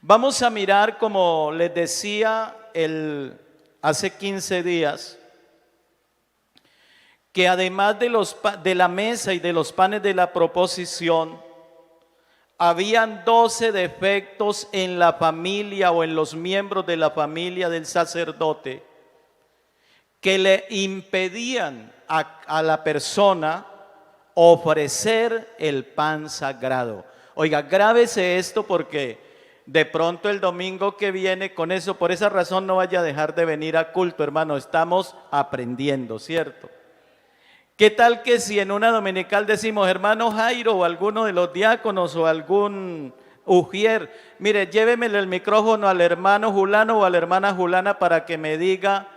Vamos a mirar, como les decía hace 15 días, que además de la mesa y de los panes de la proposición, habían 12 defectos en la familia o en los miembros de la familia del sacerdote que le impedían a la persona ofrecer el pan sagrado. Oiga, grábese esto porque de pronto el domingo que viene por esa razón no vaya a dejar de venir a culto, hermano, estamos aprendiendo, ¿cierto? ¿Qué tal que si en una dominical decimos, hermano Jairo o alguno de los diáconos o algún ujier, mire, llévemele el micrófono al hermano Julano o a la hermana Julana para que me diga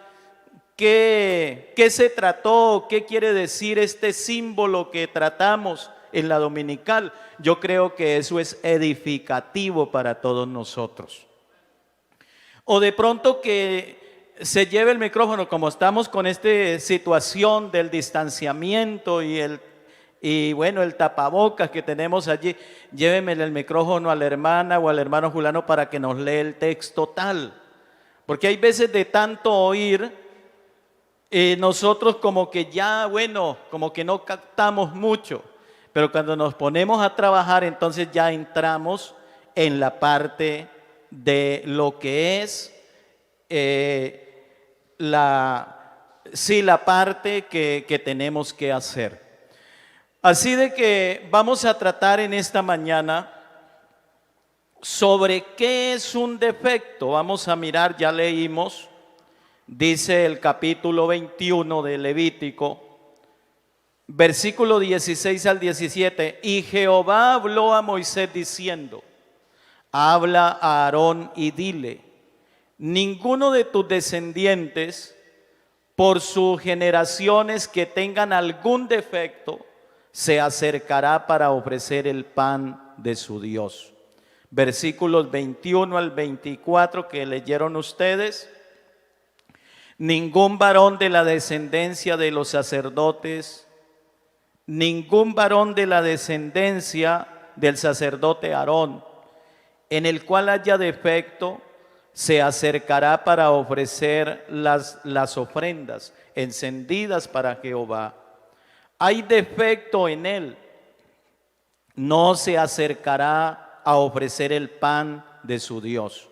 qué se trató, qué quiere decir este símbolo que tratamos en la dominical? Yo creo que eso es edificativo para todos nosotros. O de pronto que se lleve el micrófono, como estamos con esta situación del distanciamiento y bueno, el tapabocas que tenemos allí, lléveme el micrófono a la hermana o al hermano Julano para que nos lea el texto tal. Porque hay veces de tanto oír, nosotros como que ya, bueno, como que no captamos mucho, pero cuando nos ponemos a trabajar, entonces ya entramos en la parte de lo que es la parte que tenemos que hacer. Así de que vamos a tratar en esta mañana sobre qué es un defecto. Vamos a mirar, ya leímos, dice el capítulo 21 de Levítico, versículo 16 al 17, y Jehová habló a Moisés diciendo, habla a Aarón y dile, ninguno de tus descendientes, por sus generaciones que tengan algún defecto, se acercará para ofrecer el pan de su Dios. Versículos 21 al 24 que leyeron ustedes. Ningún varón de la descendencia de los sacerdotes, ningún varón de la descendencia del sacerdote Aarón, en el cual haya defecto, se acercará para ofrecer las ofrendas encendidas para Jehová. Hay defecto en él, no se acercará a ofrecer el pan de su Dios.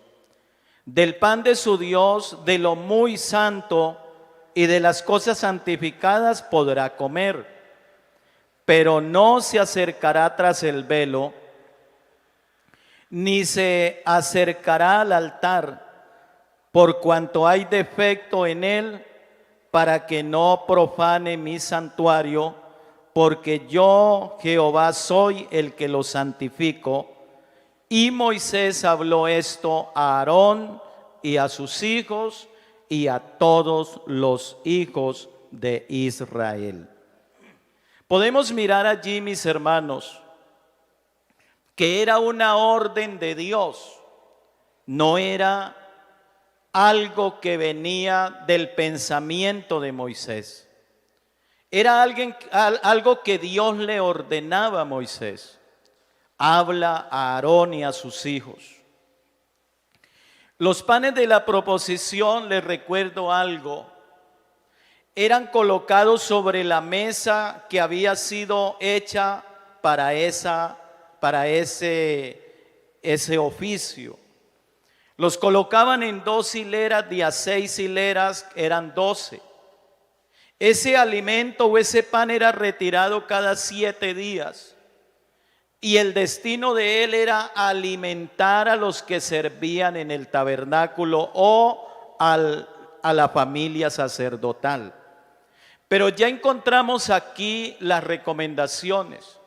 Del pan de su Dios, de lo muy santo y de las cosas santificadas podrá comer, pero no se acercará tras el velo, ni se acercará al altar, por cuanto hay defecto en él, para que no profane mi santuario, porque yo, Jehová, soy el que lo santifico. Y Moisés habló esto a Aarón y a sus hijos y a todos los hijos de Israel. Podemos mirar allí, mis hermanos, que era una orden de Dios, no era algo que venía del pensamiento de Moisés. Era algo que Dios le ordenaba a Moisés. Habla a Aarón y a sus hijos. Los panes de la proposición, les recuerdo algo, eran colocados sobre la mesa que había sido hecha para ese oficio. Los colocaban en 2 hileras, de a 6 hileras, eran 12. Ese alimento o ese pan era retirado cada 7 días. Y el destino de él era alimentar a los que servían en el tabernáculo o a la familia sacerdotal. Pero ya encontramos aquí las recomendaciones.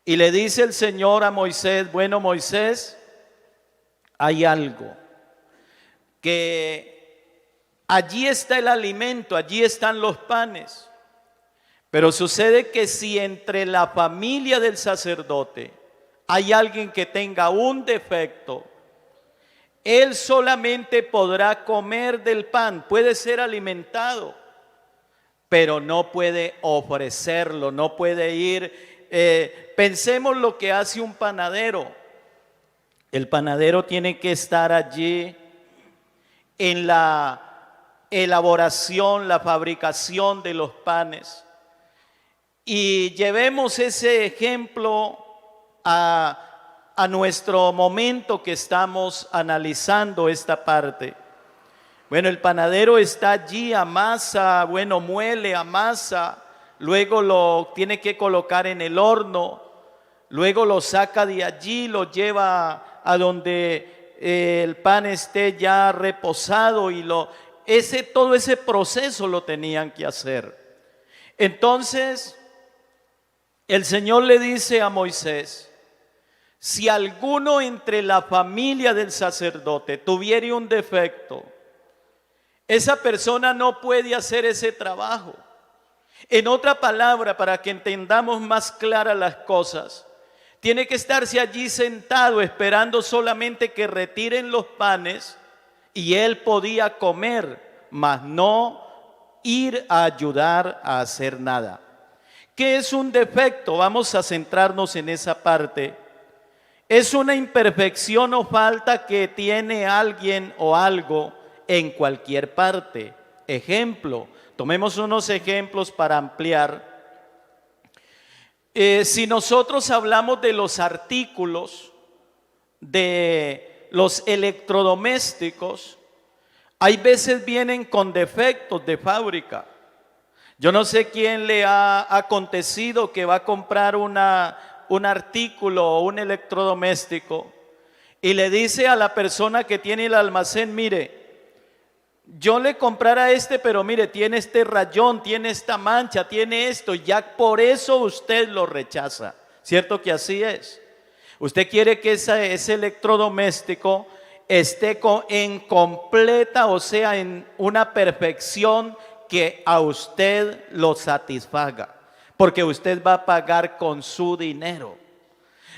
Y le dice el Señor a Moisés, bueno, Moisés, hay algo, que allí está el alimento, allí están los panes. Pero sucede que si entre la familia del sacerdote hay alguien que tenga un defecto, él solamente podrá comer del pan, puede ser alimentado, pero no puede ofrecerlo, no puede ir. Pensemos lo que hace un panadero. El panadero tiene que estar allí en la elaboración, la fabricación de los panes. Y llevemos ese ejemplo a nuestro momento que estamos analizando esta parte. Bueno, el panadero está allí, amasa, bueno, muele, amasa, luego lo tiene que colocar en el horno, luego lo saca de allí, lo lleva a donde el pan esté ya reposado y todo ese proceso lo tenían que hacer. Entonces, el Señor le dice a Moisés: si alguno entre la familia del sacerdote tuviere un defecto, esa persona no puede hacer ese trabajo. En otra palabra, para que entendamos más claras las cosas, tiene que estarse allí sentado esperando solamente que retiren los panes y él podía comer, mas no ir a ayudar a hacer nada. ¿Qué es un defecto? Vamos a centrarnos en esa parte. Es una imperfección o falta que tiene alguien o algo en cualquier parte. Ejemplo, tomemos unos ejemplos para ampliar. Si nosotros hablamos de los artículos, de los electrodomésticos, hay veces vienen con defectos de fábrica. Yo no sé quién le ha acontecido que va a comprar un artículo o un electrodoméstico y le dice a la persona que tiene el almacén: mire, yo le comprara pero mire, tiene este rayón, tiene esta mancha, tiene esto, y ya por eso usted lo rechaza. ¿Cierto que así es? Usted quiere que ese electrodoméstico esté en completa, o sea, en una perfección que a usted lo satisfaga, porque usted va a pagar con su dinero.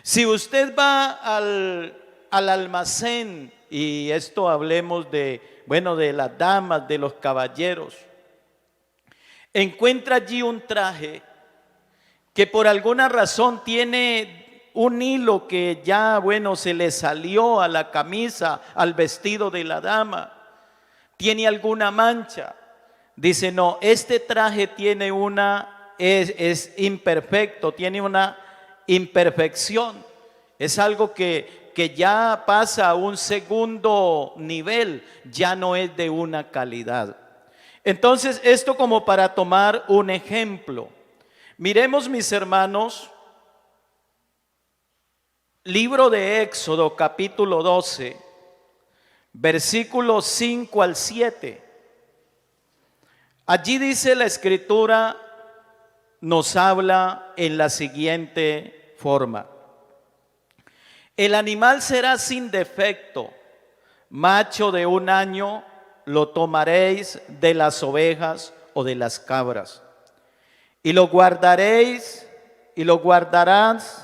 Si usted va al almacén, y esto hablemos de las damas, de los caballeros, encuentra allí un traje que por alguna razón tiene un hilo que ya, se le salió a la camisa, al vestido de la dama, tiene alguna mancha. Dice: no, este traje tiene es imperfecto, tiene una imperfección, es algo que ya pasa a un segundo nivel, ya no es de una calidad. Entonces, esto como para tomar un ejemplo. Miremos, mis hermanos, libro de Éxodo, capítulo 12, versículos 5 al 7. Allí dice la Escritura, nos habla en la siguiente forma: el animal será sin defecto, macho de 1 año, lo tomaréis de las ovejas o de las cabras, y lo guardaréis y lo guardaréis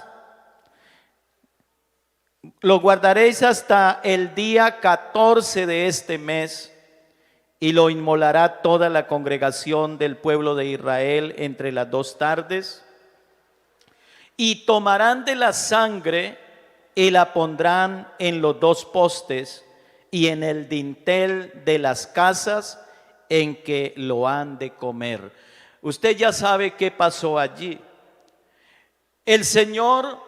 hasta el día 14 de este mes, y lo inmolará toda la congregación del pueblo de Israel entre las 2 tardes, y tomarán de la sangre y la pondrán en los 2 postes y en el dintel de las casas en que lo han de comer. Usted ya sabe qué pasó allí. El Señor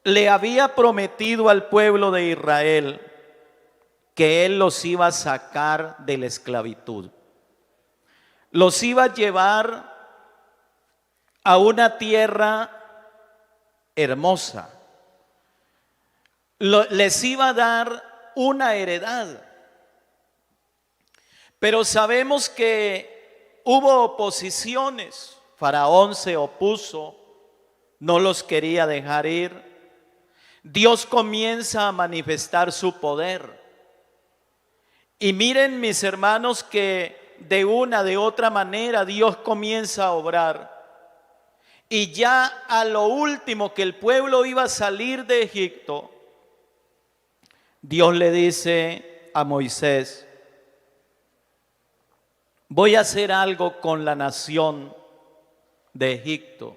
le había prometido al pueblo de Israel que Él los iba a sacar de la esclavitud. Los iba a llevar a una tierra hermosa. Les iba a dar una heredad. Pero sabemos que hubo oposiciones. Faraón se opuso, no los quería dejar ir. Dios comienza a manifestar su poder. Y miren, mis hermanos, que de una, de otra manera Dios comienza a obrar. Y ya a lo último que el pueblo iba a salir de Egipto, Dios le dice a Moisés: voy a hacer algo con la nación de Egipto.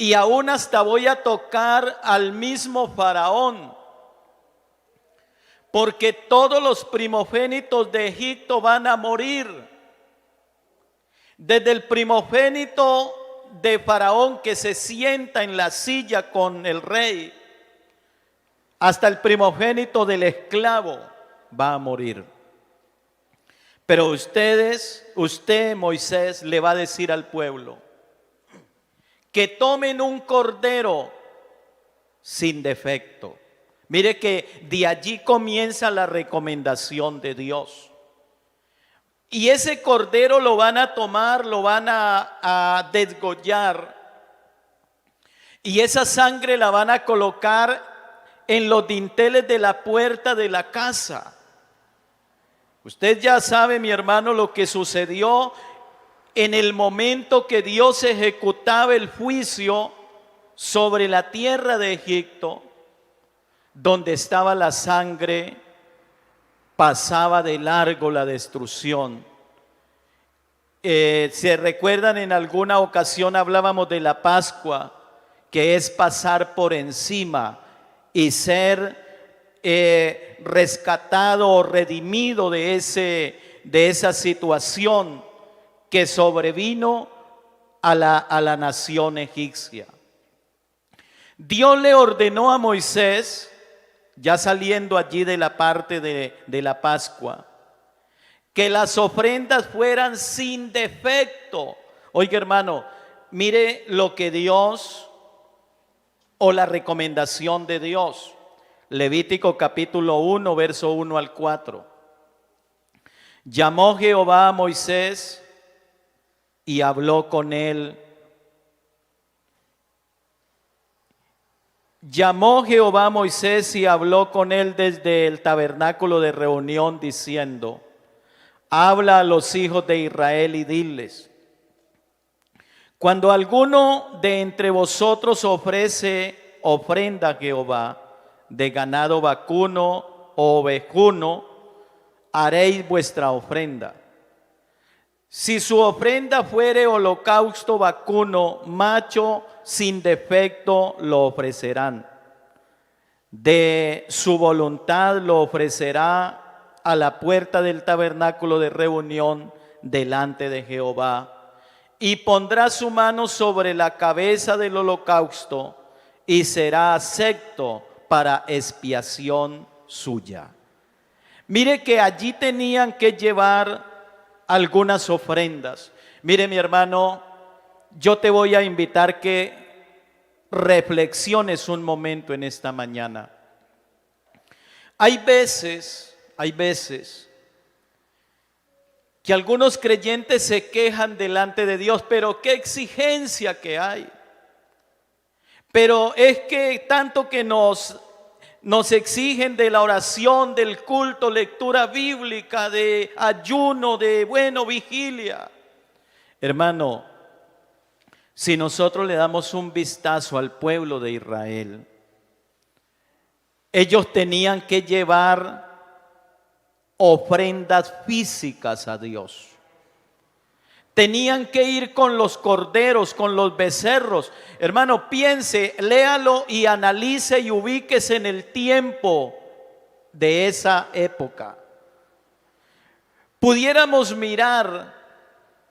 y aún hasta voy a tocar al mismo Faraón, porque todos los primogénitos de Egipto van a morir, desde el primogénito de Faraón que se sienta en la silla con el rey, hasta el primogénito del esclavo va a morir. Pero usted, Moisés, le va a decir al pueblo que tomen un cordero sin defecto. Mire que de allí comienza la recomendación de Dios. Y ese cordero lo van a tomar, lo van a desgollar. Y esa sangre la van a colocar en los dinteles de la puerta de la casa. Usted ya sabe, mi hermano, lo que sucedió en el momento que Dios ejecutaba el juicio sobre la tierra de Egipto, donde estaba la sangre, pasaba de largo la destrucción. ¿Se recuerdan? En alguna ocasión hablábamos de la Pascua, que es pasar por encima y ser rescatado o redimido de esa situación que sobrevino a la nación egipcia. Dios le ordenó a Moisés, ya saliendo allí de la parte de la Pascua, que las ofrendas fueran sin defecto. Oiga, hermano, mire lo que Dios, o la recomendación de Dios. Levítico capítulo 1, verso 1 al 4. Llamó Jehová a Moisés y habló con él. Llamó Jehová a Moisés y habló con él desde el tabernáculo de reunión, diciendo: habla a los hijos de Israel y diles: cuando alguno de entre vosotros ofrece ofrenda a Jehová de ganado vacuno o ovejuno, haréis vuestra ofrenda. Si su ofrenda fuere holocausto vacuno, macho sin defecto lo ofrecerán. De su voluntad lo ofrecerá a la puerta del tabernáculo de reunión delante de Jehová, y pondrá su mano sobre la cabeza del holocausto, y será acepto para expiación suya. Mire que allí tenían que llevar algunas ofrendas. Mire, mi hermano, yo te voy a invitar que reflexiones un momento en esta mañana. Hay veces que algunos creyentes se quejan delante de Dios, pero qué exigencia que hay. Pero es que tanto que nos exigen de la oración, del culto, lectura bíblica, de ayuno, de vigilia. Hermano, si nosotros le damos un vistazo al pueblo de Israel, ellos tenían que llevar ofrendas físicas a Dios. Tenían que ir con los corderos, con los becerros. Hermano, piense, léalo y analice y ubíquese en el tiempo de esa época. Pudiéramos mirar,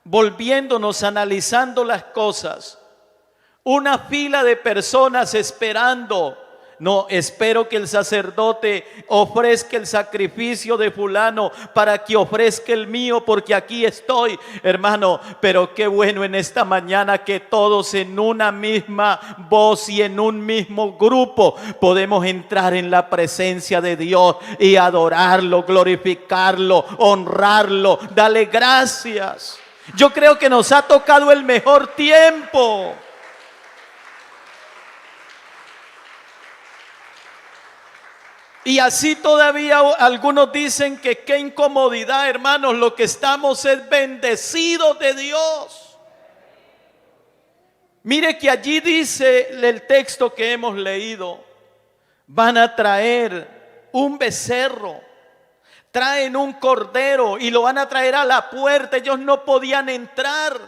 volviéndonos, analizando las cosas, una fila de personas esperando. No, espero que el sacerdote ofrezca el sacrificio de fulano para que ofrezca el mío, porque aquí estoy, hermano. Pero qué bueno en esta mañana que todos en una misma voz y en un mismo grupo podemos entrar en la presencia de Dios y adorarlo, glorificarlo, honrarlo, darle gracias. Yo creo que nos ha tocado el mejor tiempo. Y así todavía algunos dicen que qué incomodidad, hermanos. Lo que estamos es bendecidos de Dios. Mire que allí dice el texto que hemos leído: van a traer un becerro, traen un cordero y lo van a traer a la puerta. Ellos no podían entrar.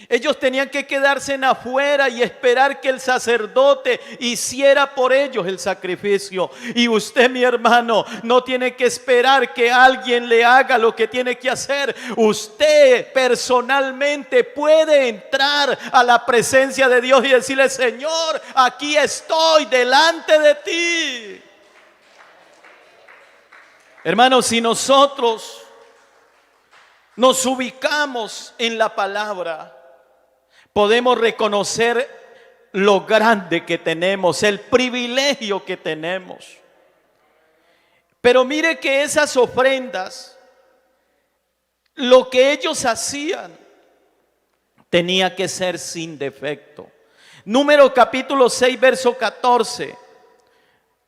Ellos tenían que quedarse en afuera y esperar que el sacerdote hiciera por ellos el sacrificio. Y usted, mi hermano, no tiene que esperar que alguien le haga lo que tiene que hacer. Usted personalmente puede entrar a la presencia de Dios y decirle: Señor, aquí estoy delante de ti. Hermanos, si nosotros nos ubicamos en la palabra, podemos reconocer lo grande que tenemos, el privilegio que tenemos. Pero mire que esas ofrendas, lo que ellos hacían, tenía que ser sin defecto. Número capítulo 6, verso 14.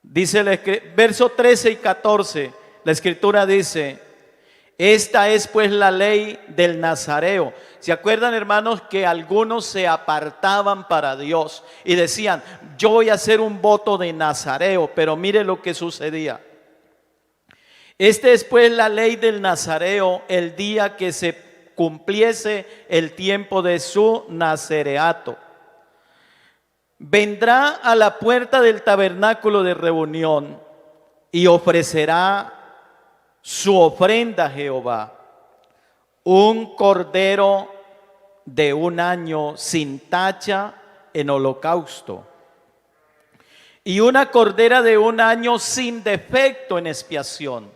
Dice verso 13 y 14. La escritura dice: esta es pues la ley del nazareo. ¿Se acuerdan, hermanos, que algunos se apartaban para Dios y decían: yo voy a hacer un voto de nazareo? Pero mire lo que sucedía. Esta es pues la ley del nazareo, el día que se cumpliese el tiempo de su nazareato. Vendrá a la puerta del tabernáculo de reunión y ofrecerá su ofrenda a Jehová, un cordero de un año sin tacha en holocausto, y una cordera de un año sin defecto en expiación,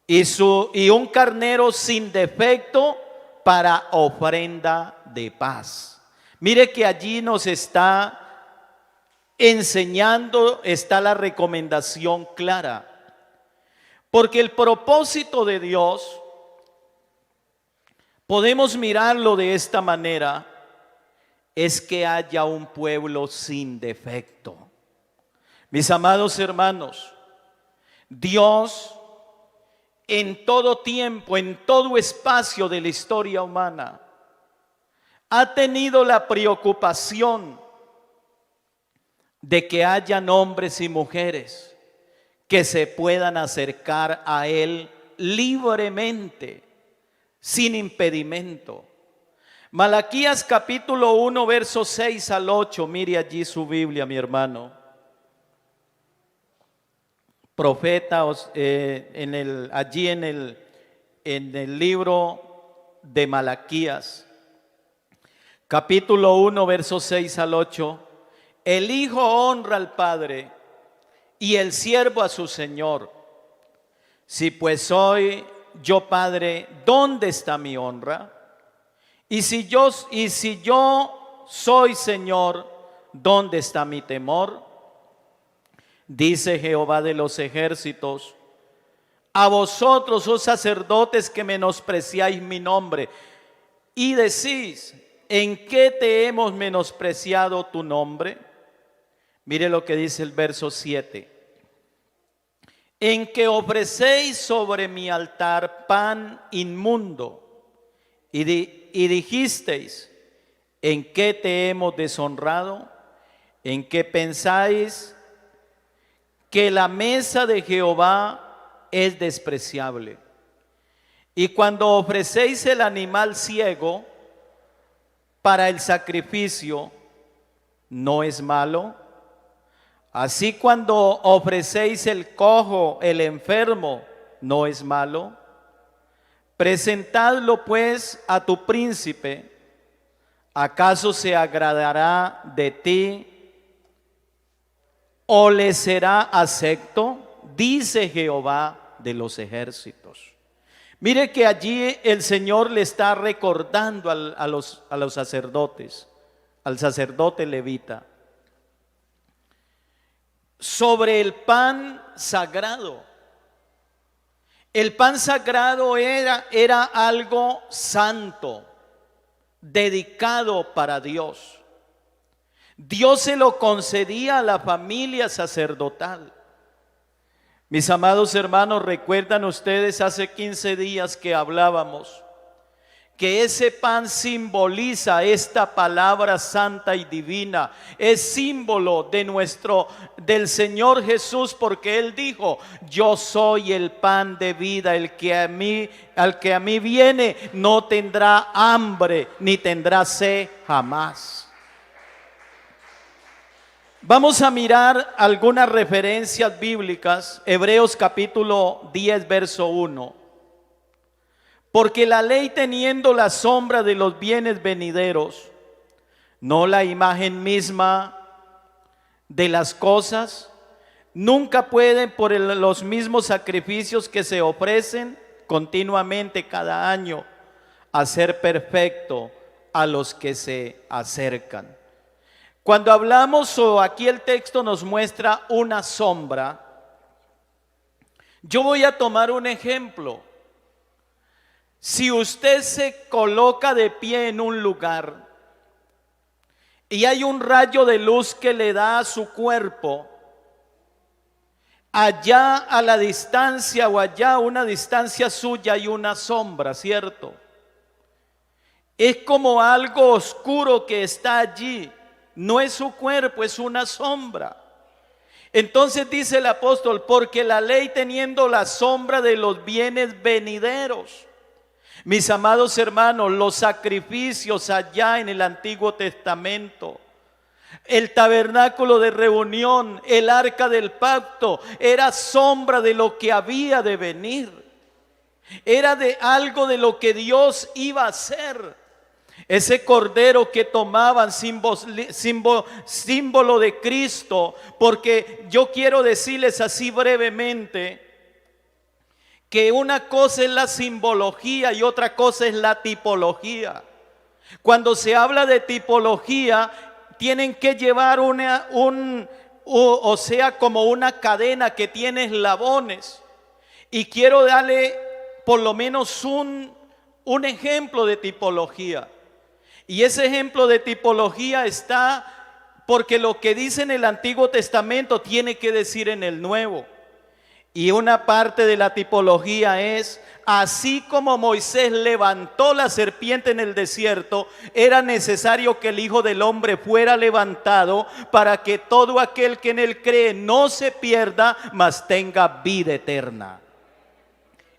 y un carnero sin defecto para ofrenda de paz. Mire que allí nos está enseñando, está la recomendación clara. Porque el propósito de Dios, podemos mirarlo de esta manera, es que haya un pueblo sin defecto. Mis amados hermanos, Dios en todo tiempo, en todo espacio de la historia humana, ha tenido la preocupación de que hayan hombres y mujeres que se puedan acercar a Él libremente, sin impedimento. Malaquías capítulo 1, versos 6 al 8. Mire allí su Biblia, mi hermano. Profeta, allí en el libro de Malaquías, capítulo 1, versos 6 al 8. El hijo honra al padre y el siervo a su señor. Si pues soy yo padre, ¿dónde está mi honra? Y si yo soy señor, ¿dónde está mi temor? Dice Jehová de los ejércitos: a vosotros, oh sacerdotes, que menospreciáis mi nombre, y decís: ¿en qué te hemos menospreciado tu nombre? Mire lo que dice el verso 7. En que ofrecéis sobre mi altar pan inmundo, y dijisteis: ¿en qué te hemos deshonrado? ¿En qué pensáis que la mesa de Jehová es despreciable? Y cuando ofrecéis el animal ciego para el sacrificio, ¿no es malo? Así cuando ofrecéis el cojo, el enfermo, ¿no es malo? Presentadlo pues a tu príncipe. ¿Acaso se agradará de ti o le será acepto? Dice Jehová de los ejércitos. Mire que allí el Señor le está recordando a los sacerdotes, al sacerdote levita, sobre el pan sagrado. El pan sagrado era algo santo, dedicado para Dios. Dios se lo concedía a la familia sacerdotal. Mis amados hermanos, recuerdan ustedes hace 15 días que hablábamos que ese pan simboliza esta palabra santa y divina, es símbolo del Señor Jesús, porque Él dijo: yo soy el pan de vida, al que a mí viene no tendrá hambre ni tendrá sed jamás. Vamos a mirar algunas referencias bíblicas. Hebreos capítulo 10, verso 1. Porque la ley, teniendo la sombra de los bienes venideros, no la imagen misma de las cosas, nunca puede, por los mismos sacrificios que se ofrecen continuamente cada año, hacer perfecto a los que se acercan. Cuando hablamos, o aquí el texto nos muestra una sombra, yo voy a tomar un ejemplo. Si usted se coloca de pie en un lugar y hay un rayo de luz que le da a su cuerpo, allá a la distancia o allá a una distancia suya hay una sombra, ¿cierto? Es como algo oscuro que está allí. No es su cuerpo, es una sombra. Entonces dice el apóstol: porque la ley, teniendo la sombra de los bienes venideros. Mis amados hermanos, los sacrificios allá en el Antiguo Testamento, el tabernáculo de reunión, el arca del pacto, era sombra de lo que había de venir. Era de algo de lo que Dios iba a hacer. Ese cordero que tomaban, símbolo de Cristo, porque yo quiero decirles así brevemente, que una cosa es la simbología y otra cosa es la tipología. Cuando se habla de tipología, tienen que llevar como una cadena que tiene eslabones. Y quiero darle por lo menos un ejemplo de tipología. Y ese ejemplo de tipología está porque lo que dice en el Antiguo Testamento tiene que decir en el Nuevo. Y una parte de la tipología es: así como Moisés levantó la serpiente en el desierto, era necesario que el Hijo del Hombre fuera levantado para que todo aquel que en él cree no se pierda, mas tenga vida eterna.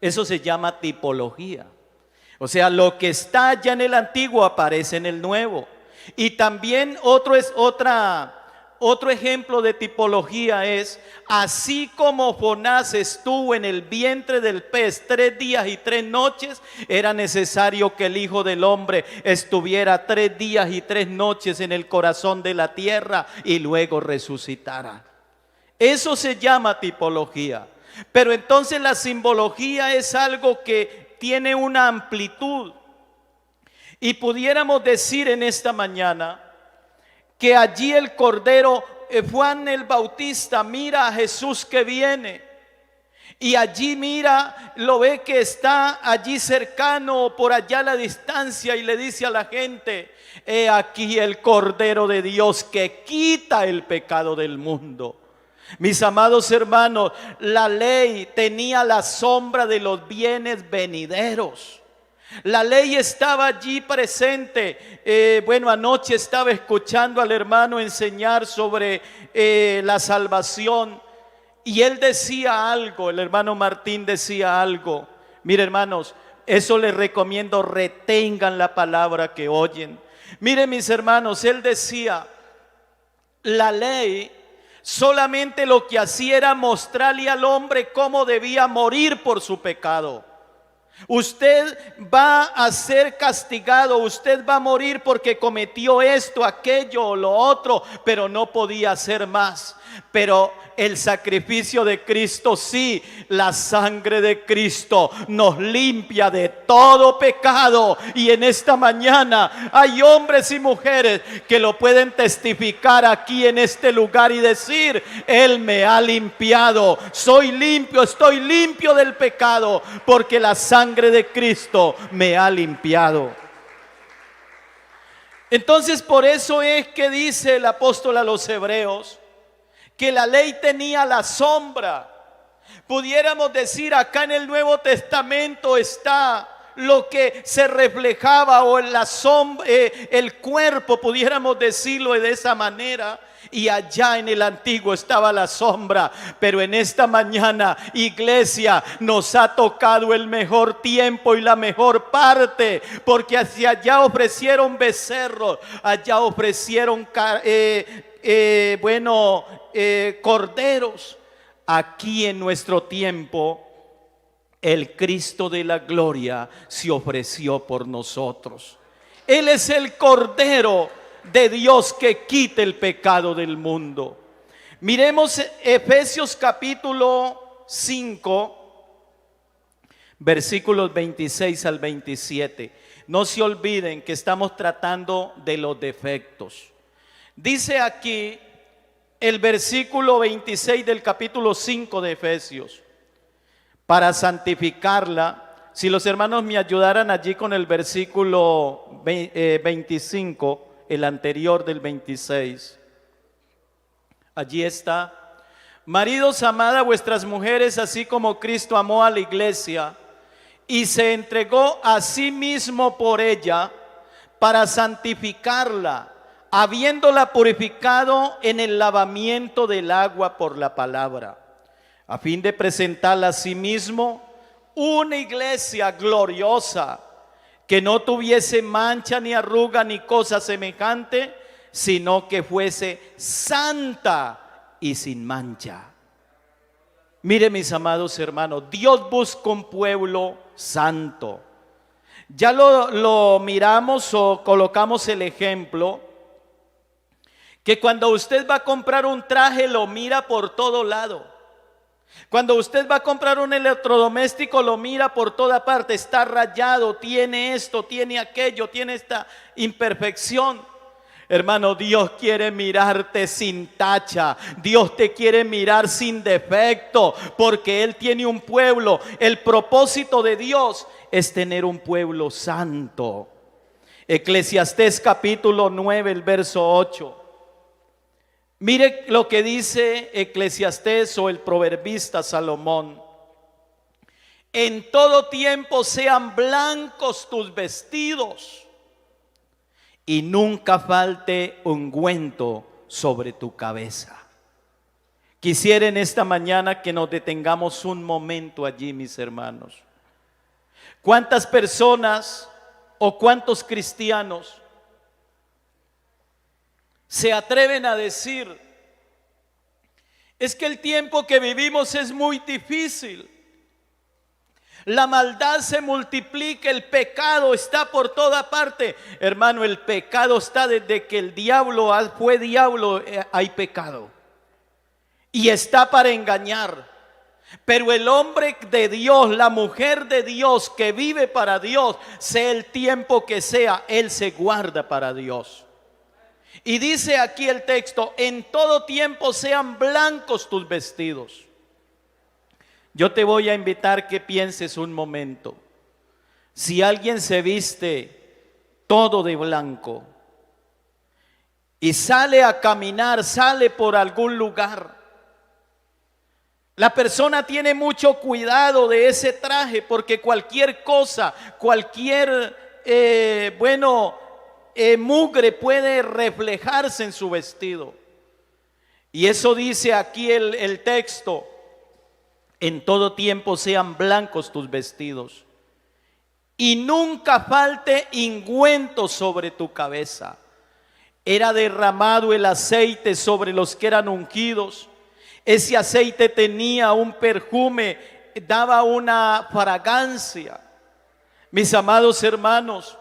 Eso se llama tipología. O sea, lo que está ya en el Antiguo aparece en el Nuevo. Y también otro ejemplo de tipología es: así como Jonás estuvo en el vientre del pez 3 días y 3 noches, era necesario que el Hijo del Hombre estuviera 3 días y 3 noches en el corazón de la tierra y luego resucitara. Eso se llama tipología. Pero entonces la simbología es algo que tiene una amplitud. Y pudiéramos decir en esta mañana que allí el Cordero, Juan el Bautista mira a Jesús que viene, y allí mira, lo ve que está allí cercano, por allá a la distancia, y le dice a la gente: he aquí el Cordero de Dios que quita el pecado del mundo. Mis amados hermanos, la ley tenía la sombra de los bienes venideros. La ley estaba allí presente. Anoche estaba escuchando al hermano enseñar sobre la salvación, y él decía algo, el hermano Martín decía algo. Mire, hermanos, eso les recomiendo, retengan la palabra que oyen. Mire, mis hermanos, él decía: la ley solamente lo que hacía era mostrarle al hombre cómo debía morir por su pecado. Usted va a ser castigado, usted va a morir porque cometió esto, aquello o lo otro, pero no podía hacer más. Pero el sacrificio de Cristo, sí, la sangre de Cristo nos limpia de todo pecado. Y en esta mañana hay hombres y mujeres que lo pueden testificar aquí en este lugar y decir: Él me ha limpiado, soy limpio, estoy limpio del pecado, porque la sangre de Cristo me ha limpiado. Entonces, por eso es que dice el apóstol a los hebreos que la ley tenía la sombra. Pudiéramos decir, acá en el Nuevo Testamento está lo que se reflejaba, o la sombra, el cuerpo, pudiéramos decirlo de esa manera. Y allá en el antiguo estaba la sombra, pero en esta mañana, iglesia, nos ha tocado el mejor tiempo y la mejor parte, porque hacia allá ofrecieron becerros, allá ofrecieron corderos. Aquí en nuestro tiempo, el Cristo de la gloria se ofreció por nosotros. Él es el Cordero de Dios que quite el pecado del mundo. Miremos Efesios capítulo 5, versículos 26 al 27. No se olviden que estamos tratando de los defectos. Dice aquí el versículo 26 del capítulo 5 de Efesios: para santificarla. Si los hermanos me ayudaran allí con el versículo 25, el anterior del 26. Allí está: maridos, amad a vuestras mujeres, así como Cristo amó a la iglesia y se entregó a sí mismo por ella, para santificarla, habiéndola purificado en el lavamiento del agua por la palabra, a fin de presentarla a sí mismo una iglesia gloriosa, que no tuviese mancha ni arruga ni cosa semejante, sino que fuese santa y sin mancha. Mire, mis amados hermanos, Dios busca un pueblo santo. Ya lo miramos o colocamos el ejemplo, que cuando usted va a comprar un traje, lo mira por todo lado. Cuando usted va a comprar un electrodoméstico, lo mira por toda parte. Está rayado, tiene esto, tiene aquello, tiene esta imperfección. Hermano, Dios quiere mirarte sin tacha. Dios te quiere mirar sin defecto, porque Él tiene un pueblo. El propósito de Dios es tener un pueblo santo. Eclesiastés capítulo 9, el verso 8. Mire lo que dice Eclesiastés, o el proverbista Salomón: en todo tiempo sean blancos tus vestidos, y nunca falte ungüento sobre tu cabeza. Quisiera en esta mañana que nos detengamos un momento allí, mis hermanos. ¿Cuántas personas o cuántos cristianos se atreven a decir: es que el tiempo que vivimos es muy difícil, la maldad se multiplica, el pecado está por toda parte? Hermano, el pecado está desde que el diablo fue diablo, hay pecado, y está para engañar. Pero el hombre de Dios, la mujer de Dios que vive para Dios, sea el tiempo que sea, él se guarda para Dios. Y dice aquí el texto: en todo tiempo sean blancos tus vestidos. Yo te voy a invitar que pienses un momento. Si alguien se viste todo de blanco y sale a caminar, sale por algún lugar, la persona tiene mucho cuidado de ese traje, porque cualquier cosa, cualquier mugre puede reflejarse en su vestido. Y eso dice aquí el texto: en todo tiempo sean blancos tus vestidos, y nunca falte ungüento sobre tu cabeza. Era derramado el aceite sobre los que eran ungidos. Ese aceite tenía un perfume, daba una fragancia. Mis amados hermanos,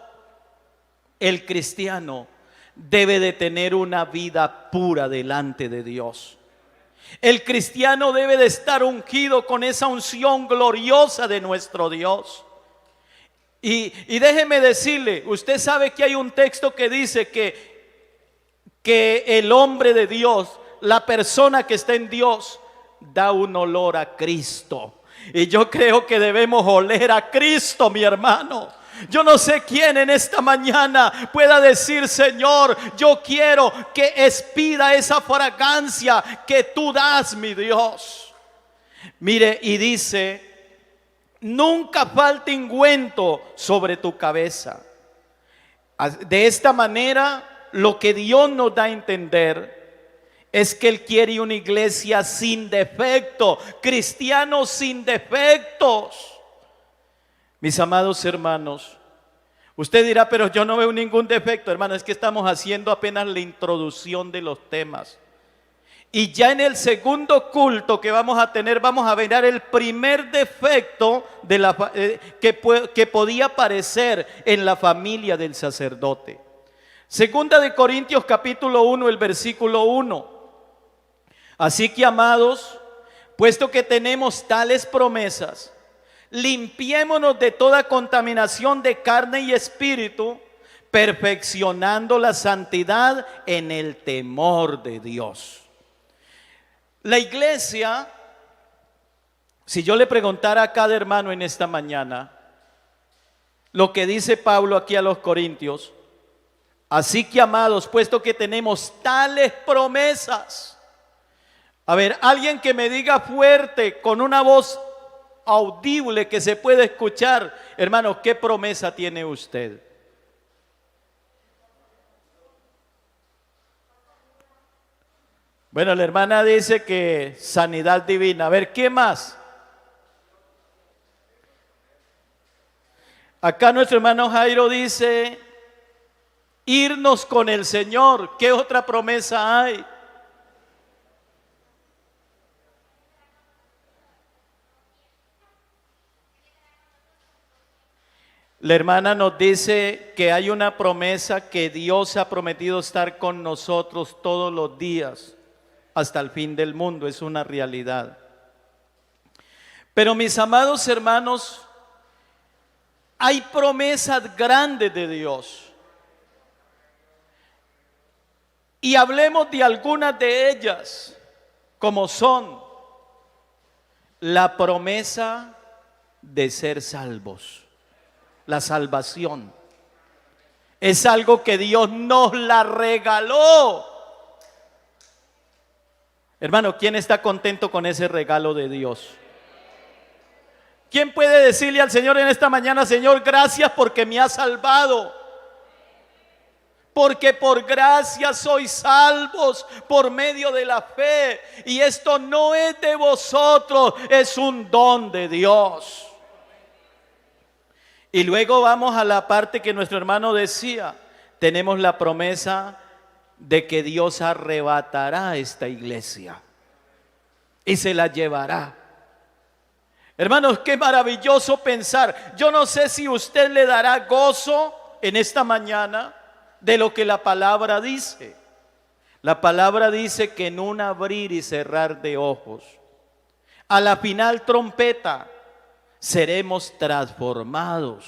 el cristiano debe de tener una vida pura delante de Dios. El cristiano debe de estar ungido con esa unción gloriosa de nuestro Dios. Y déjeme decirle, usted sabe que hay un texto que dice que el hombre de Dios, la persona que está en Dios, da un olor a Cristo. Y yo creo que debemos oler a Cristo, mi hermano. Yo no sé quién en esta mañana pueda decir: Señor, yo quiero que expida esa fragancia que tú das, mi Dios. Mire, y dice nunca falte ungüento sobre tu cabeza. De esta manera, lo que Dios nos da a entender es que Él quiere una iglesia sin defecto, cristianos sin defectos. Mis amados hermanos, usted dirá, pero yo no veo ningún defecto. Hermano, es que estamos haciendo apenas la introducción de los temas. Y ya en el segundo culto que vamos a tener, vamos a ver el primer defecto que podía aparecer en la familia del sacerdote. Segunda de Corintios capítulo 1, el versículo 1. Así que, amados, puesto que tenemos tales promesas, limpiémonos de toda contaminación de carne y espíritu, perfeccionando la santidad en el temor de Dios. La iglesia, si yo le preguntara a cada hermano en esta mañana lo que dice Pablo aquí a los Corintios, así que, amados, puesto que tenemos tales promesas. A ver, alguien que me diga fuerte, con una voz audible que se puede escuchar, hermano, ¿qué promesa tiene usted? Bueno, la hermana dice que sanidad divina. A ver, ¿qué más? Acá nuestro hermano Jairo dice, irnos con el Señor. ¿Qué otra promesa hay? La hermana nos dice que hay una promesa que Dios ha prometido estar con nosotros todos los días hasta el fin del mundo. Es una realidad. Pero mis amados hermanos, hay promesas grandes de Dios. Y hablemos de algunas de ellas, como son la promesa de ser salvos. La salvación es algo que Dios nos la regaló. Hermano, ¿quién está contento con ese regalo de Dios? ¿Quién puede decirle al Señor en esta mañana, Señor, gracias porque me has salvado? Porque por gracia sois salvos por medio de la fe. Y esto no es de vosotros, es un don de Dios. Y luego vamos a la parte que nuestro hermano decía. Tenemos la promesa de que Dios arrebatará esta iglesia y se la llevará. Hermanos, qué maravilloso pensar. Yo no sé si usted le dará gozo en esta mañana de lo que la palabra dice. La palabra dice que en un abrir y cerrar de ojos, a la final trompeta, seremos transformados.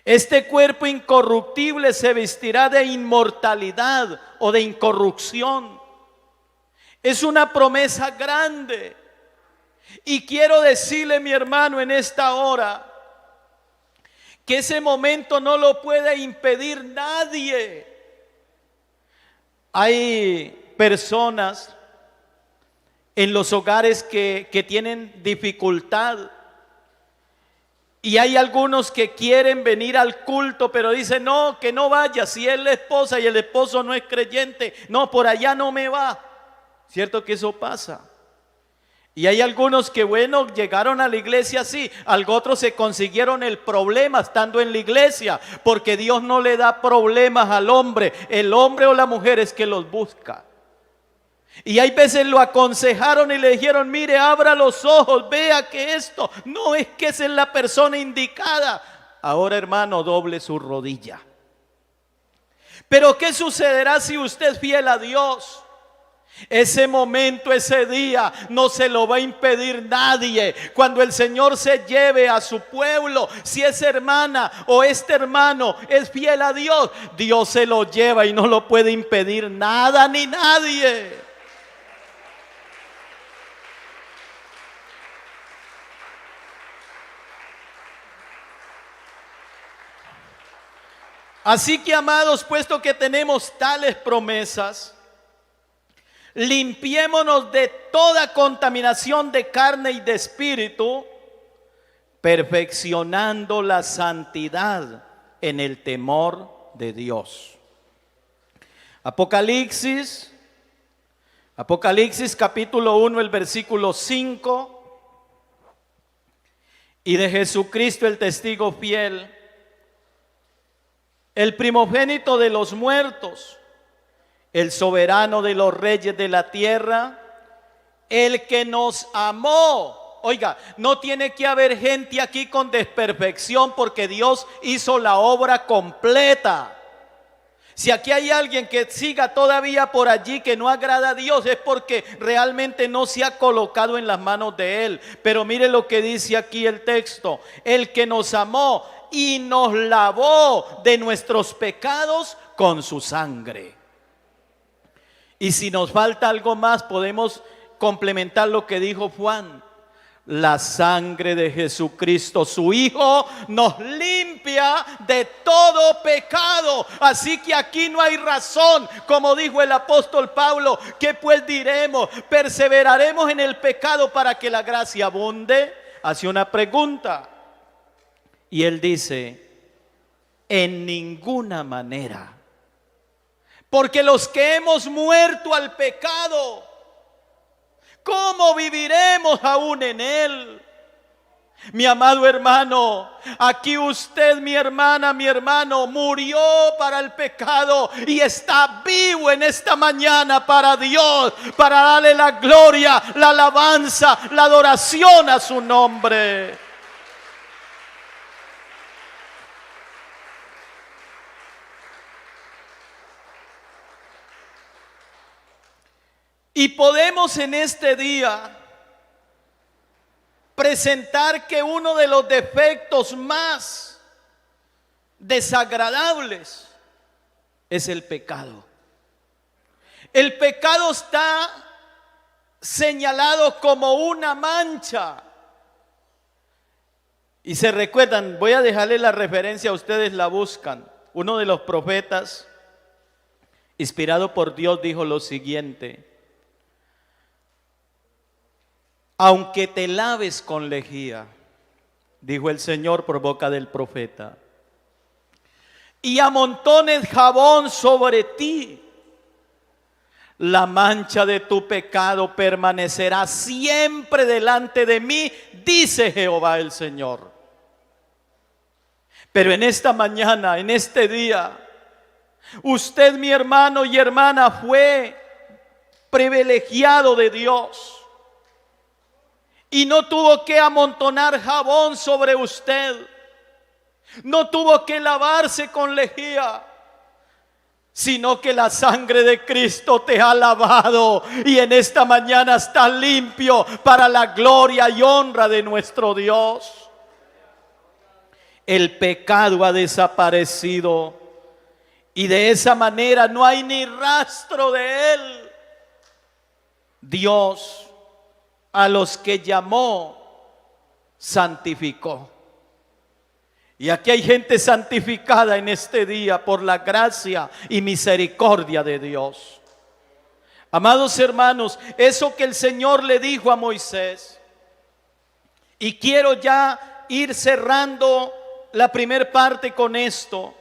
Este cuerpo incorruptible se vestirá de inmortalidad o de incorrupción. Es una promesa grande. Y quiero decirle, mi hermano, en esta hora, que ese momento no lo puede impedir nadie. Hay personas en los hogares que tienen dificultad. Y hay algunos que quieren venir al culto, pero dicen, no, que no vaya. Si es la esposa y el esposo no es creyente, no, por allá no me va. ¿Cierto que eso pasa? Y hay algunos que, bueno, llegaron a la iglesia así. Otros se consiguieron el problema estando en la iglesia, porque Dios no le da problemas al hombre. El hombre o la mujer es que los busca. Y hay veces lo aconsejaron y le dijeron, mire, abra los ojos, vea que esto no es que esa es la persona indicada. Ahora, hermano, doble su rodilla. Pero ¿qué sucederá si usted es fiel a Dios? Ese momento, ese día no se lo va a impedir nadie. Cuando el Señor se lleve a su pueblo, si esa hermana o este hermano es fiel a Dios, Dios se lo lleva y no lo puede impedir nada ni nadie. Así que, amados, puesto que tenemos tales promesas, limpiémonos de toda contaminación de carne y de espíritu, perfeccionando la santidad en el temor de Dios. Apocalipsis capítulo 1, el versículo 5. Y de Jesucristo el testigo fiel, el primogénito de los muertos, el soberano de los reyes de la tierra, el que nos amó. Oiga, no tiene que haber gente aquí con desperfección porque Dios hizo la obra completa. Si aquí hay alguien que siga todavía por allí que no agrada a Dios, es porque realmente no se ha colocado en las manos de Él. Pero mire lo que dice aquí el texto: el que nos amó y nos lavó de nuestros pecados con su sangre. Y si nos falta algo más, podemos complementar lo que dijo Juan. La sangre de Jesucristo, su Hijo, nos limpia de todo pecado. Así que aquí no hay razón, como dijo el apóstol Pablo, ¿qué pues diremos? ¿Perseveraremos en el pecado para que la gracia abunde? Hace una pregunta. Y él dice, en ninguna manera. Porque los que hemos muerto al pecado, ¿cómo viviremos aún en él? Mi amado hermano, aquí usted, mi hermana, mi hermano, murió para el pecado y está vivo en esta mañana para Dios, para darle la gloria, la alabanza, la adoración a su nombre. Y podemos en este día presentar que uno de los defectos más desagradables es el pecado. El pecado está señalado como una mancha. Y se recuerdan, voy a dejarle la referencia, ustedes la buscan. Uno de los profetas, inspirado por Dios, dijo lo siguiente: aunque te laves con lejía, dijo el Señor por boca del profeta, y amontones jabón sobre ti, la mancha de tu pecado permanecerá siempre delante de mí, dice Jehová el Señor. Pero en esta mañana, en este día, usted, mi hermano y hermana, fue privilegiado de Dios. Y no tuvo que amontonar jabón sobre usted. No tuvo que lavarse con lejía, sino que la sangre de Cristo te ha lavado. Y en esta mañana estás limpio para la gloria y honra de nuestro Dios. El pecado ha desaparecido. Y de esa manera no hay ni rastro de él. Dios, a los que llamó, santificó. Y aquí hay gente santificada en este día por la gracia y misericordia de Dios. Amados hermanos, eso que el Señor le dijo a Moisés, y quiero ya ir cerrando la primera parte con esto.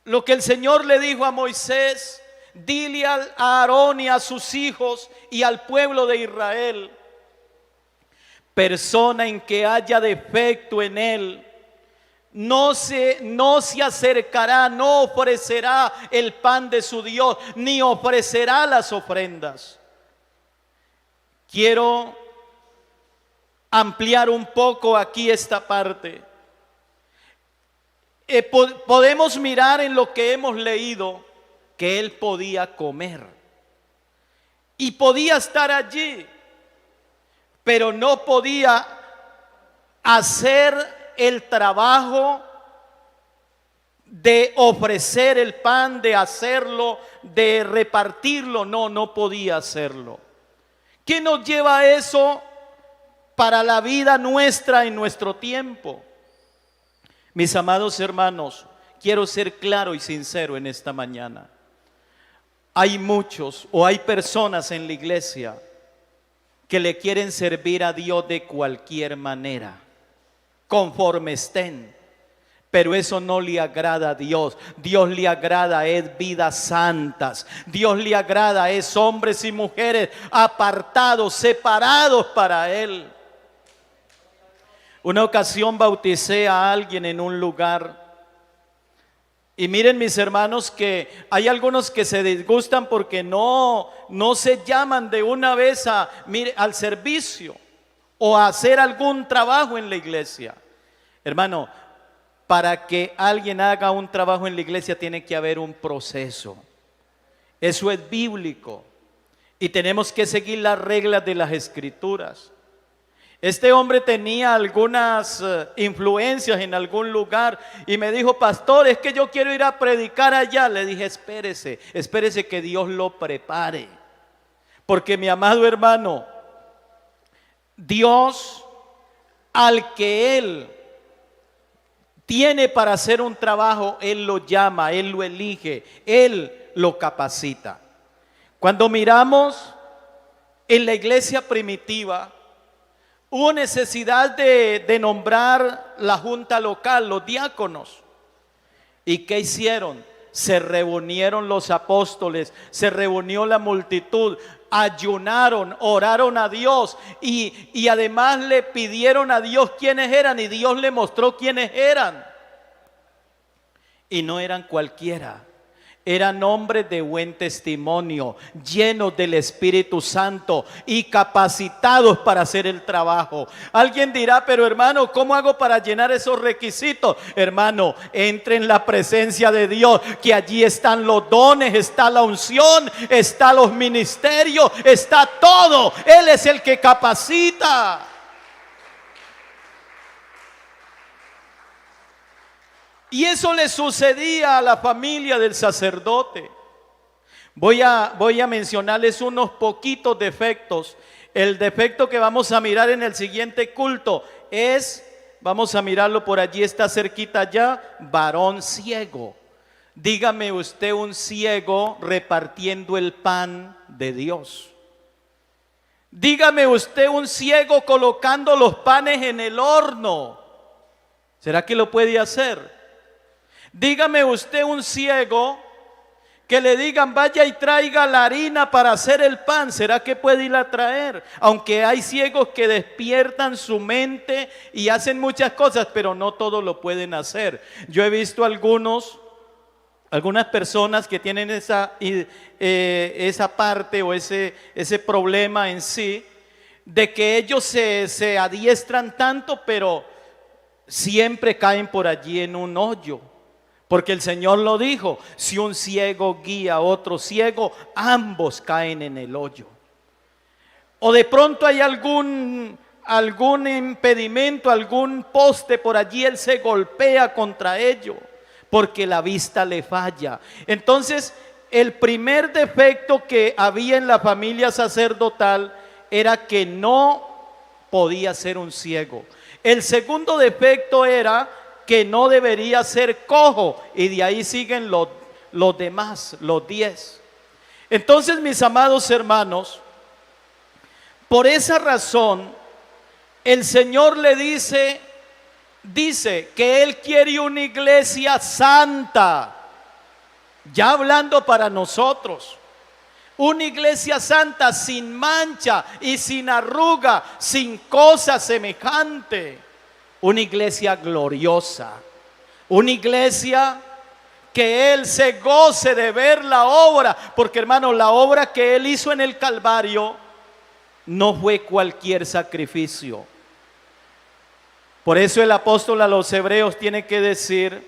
Lo que el Señor le dijo a Moisés: dile a Aarón y a sus hijos y al pueblo de Israel: persona en que haya defecto en él, no se acercará, no ofrecerá el pan de su Dios, ni ofrecerá las ofrendas. Quiero ampliar un poco aquí esta parte. Podemos mirar en lo que hemos leído que él podía comer y podía estar allí, pero no podía hacer el trabajo de ofrecer el pan, de hacerlo, de repartirlo. No podía hacerlo. ¿Qué nos lleva a eso para la vida nuestra en nuestro tiempo? Mis amados hermanos, quiero ser claro y sincero en esta mañana. Hay muchos o hay personas en la iglesia que le quieren servir a Dios de cualquier manera. conforme estén. Pero eso no le agrada a Dios. Dios le agrada es vidas santas. Dios le agrada es hombres y mujeres apartados, separados para Él. Una ocasión bauticé a alguien en un lugar. Y miren, mis hermanos, que hay algunos que se disgustan porque no se llaman de una vez al servicio o a hacer algún trabajo en la iglesia. Hermano, para que alguien haga un trabajo en la iglesia tiene que haber un proceso. Eso es bíblico y tenemos que seguir las reglas de las escrituras. Este hombre tenía algunas influencias en algún lugar y me dijo: pastor, es que yo quiero ir a predicar allá. Le dije: espérese que Dios lo prepare. Porque, mi amado hermano, Dios, al que Él tiene para hacer un trabajo, Él lo llama, Él lo elige, Él lo capacita. Cuando miramos en la iglesia primitiva, hubo necesidad de nombrar la junta local, los diáconos. ¿Y qué hicieron? Se reunieron los apóstoles, se reunió la multitud, ayunaron, oraron a Dios y además le pidieron a Dios quiénes eran y Dios le mostró quiénes eran. Y no eran cualquiera. Eran hombres de buen testimonio, llenos del Espíritu Santo y capacitados para hacer el trabajo. Alguien dirá: pero hermano, ¿cómo hago para llenar esos requisitos? Hermano, entre en la presencia de Dios, que allí están los dones, está la unción, está los ministerios, está todo. Él es el que capacita. Y eso le sucedía a la familia del sacerdote. Voy a mencionarles unos poquitos defectos. El defecto que vamos a mirar en el siguiente culto es, vamos a mirarlo por allí, está cerquita ya, varón ciego. Dígame usted un ciego repartiendo el pan de Dios. Dígame usted un ciego colocando los panes en el horno. ¿Será que lo puede hacer? Dígame usted un ciego que le digan: vaya y traiga la harina para hacer el pan. ¿Será que puede ir a traer? Aunque hay ciegos que despiertan su mente y hacen muchas cosas, pero no todos lo pueden hacer. Yo he visto algunas personas que tienen esa parte o ese problema en sí, de que ellos se adiestran tanto, pero siempre caen por allí en un hoyo. Porque el Señor lo dijo: si un ciego guía a otro ciego, ambos caen en el hoyo. O de pronto hay algún impedimento, algún poste por allí, él se golpea contra ello, porque la vista le falla. Entonces, el primer defecto que había en la familia sacerdotal era que no podía ser un ciego. El segundo defecto era que no debería ser cojo, y de ahí siguen los demás, los 10. Entonces, mis amados hermanos, por esa razón el Señor le dice que Él quiere una iglesia santa, ya hablando para nosotros. Una iglesia santa, sin mancha y sin arruga, sin cosa semejante. Una iglesia gloriosa, una iglesia que Él se goce de ver la obra, porque hermano, la obra que Él hizo en el Calvario no fue cualquier sacrificio. Por eso el apóstol a los hebreos tiene que decir: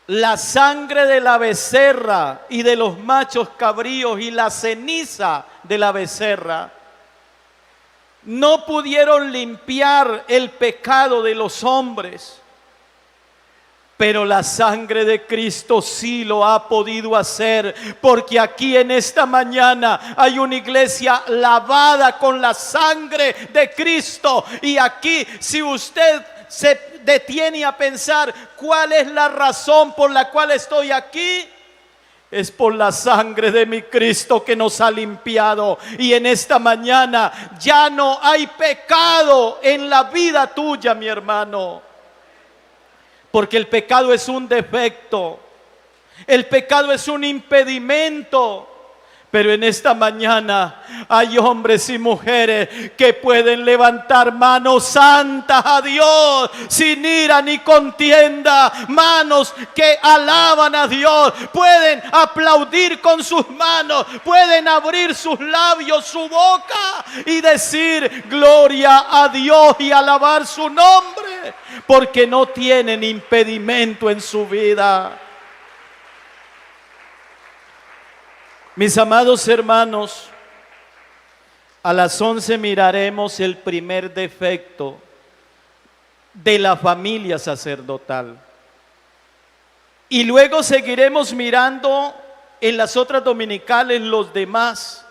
la sangre de la becerra y de los machos cabríos y la ceniza de la becerra no pudieron limpiar el pecado de los hombres, pero la sangre de Cristo sí lo ha podido hacer, porque aquí en esta mañana hay una iglesia lavada con la sangre de Cristo. Y aquí, si usted se detiene a pensar cuál es la razón por la cual estoy aquí, Es por la sangre de mi Cristo que nos ha limpiado. Y en esta mañana ya no hay pecado en la vida tuya, mi hermano. Porque el pecado es un defecto. El pecado es un impedimento. Pero en esta mañana hay hombres y mujeres que pueden levantar manos santas a Dios sin ira ni contienda. Manos que alaban a Dios. Pueden aplaudir con sus manos. Pueden abrir sus labios, su boca y decir gloria a Dios y alabar su nombre. Porque no tienen impedimento en su vida. Mis amados hermanos, a las 11 miraremos el primer defecto de la familia sacerdotal. Y luego seguiremos mirando en las otras dominicales los demás.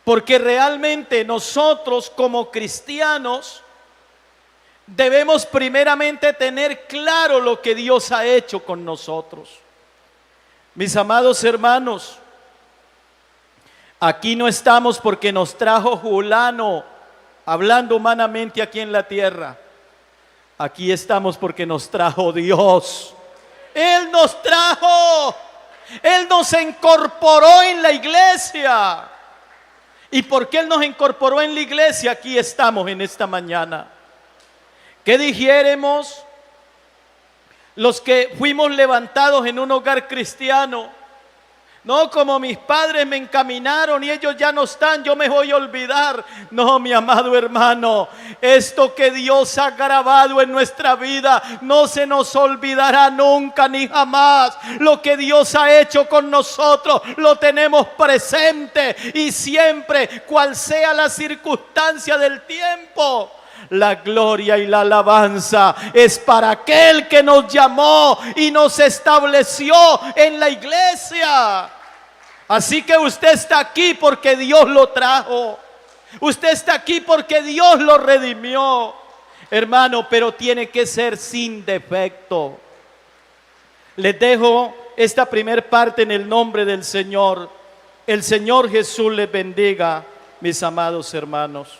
Porque realmente nosotros como cristianos debemos primeramente tener claro lo que Dios ha hecho con nosotros. Mis amados hermanos, aquí no estamos porque nos trajo fulano, hablando humanamente aquí en la tierra. Aquí estamos porque nos trajo Dios. Él nos trajo. Él nos incorporó en la iglesia. ¿Y por qué Él nos incorporó en la iglesia? Aquí estamos en esta mañana. ¿Qué dijéramos los que fuimos levantados en un hogar cristiano? No, como mis padres me encaminaron y ellos ya no están, yo me voy a olvidar. No, mi amado hermano, esto que Dios ha grabado en nuestra vida no se nos olvidará nunca ni jamás. Lo que Dios ha hecho con nosotros lo tenemos presente y siempre, cual sea la circunstancia del tiempo, la gloria y la alabanza es para aquel que nos llamó y nos estableció en la iglesia. Así que usted está aquí porque Dios lo trajo. Usted está aquí porque Dios lo redimió, hermano, pero tiene que ser sin defecto. Les dejo esta primer parte en el nombre del Señor. El Señor Jesús les bendiga, mis amados hermanos.